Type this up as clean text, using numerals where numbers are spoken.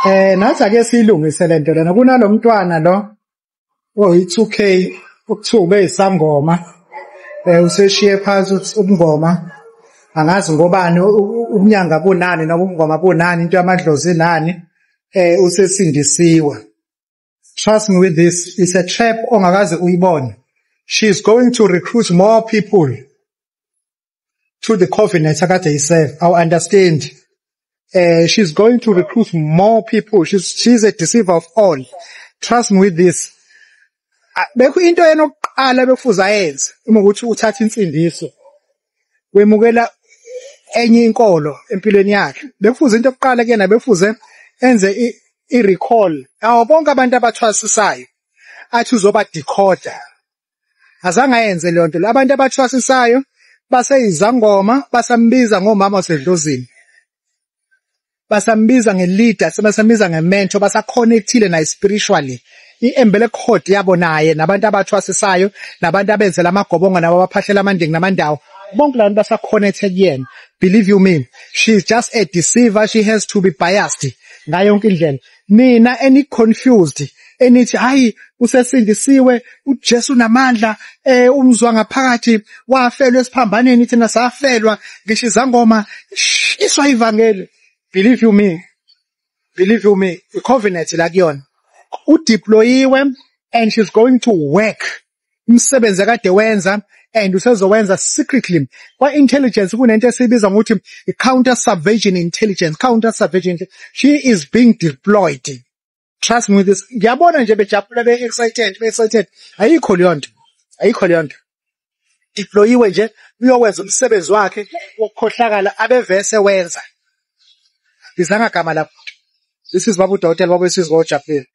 Nathi ake siyilungise lento lena. Kunalomntwana lo oyi-2K okuthiwa ube yisangoma. Useshiye phansi ubungoma. Angazi ngobani ubunyanga bunani noma ubungoma bunani, into yamadlozi nani. Usesindisiwe. Trust me with this, it's a trap ongakaze uyibone. She's going to recruit more people to the covenant akade yiserve. I understand. She's going to recruit more people. She's a deceiver of all. Trust me with this. Bekho into yena okuqala bekufuza ayenze uma ukuthi uthatha insindiso. Wemukela enye inkolo empilweni yakhe. Bekufuza into yokuqala kuyena befuze enze i-recall. Bonke abantu abathwasisayo athi uzoba decoder. Azange ayenze leyo nto. Abantu abathwasisayo baseyizangoma, basambiza ngomama osedlozini. Basambiza nge-leader, basambiza nge-mentor, basaconnectile naye spiritually. I-embele code yabo naye, nabantu abathwasisayo, nabantu abenzela amagobongo, nabo abaphahlela amandingi namandawo. Bonke la bantu basaconnected kuyena. Believe you me, she's just a deceiver. She has to be biased ngayo yonke indlela. Nina confused, enithi hayi usesindisiwe, uJesu namandla, umzwa ngaphakathi wafelwa esiphambaneni, thina safelwa ngisho izangoma iswa ivangeli. Believe you me, i-covenant la kuyona. Udeployiwe and she's going to work. Umsebenzi akade wenza and usezowenza secretly. Kwa intelligence kunento esibiza ngokuthi counter subversion intelligence, She is being deployed. Trust me with this. Ngiyabona nje bejabula be-excited. Ayikho leyo nto. Deployiwe nje uyowenza umsebenzi wakhe wokukhohlakala abevese wenza. Izanga gama lapho. This is Babu Daughter, Babu Sis Jabulile.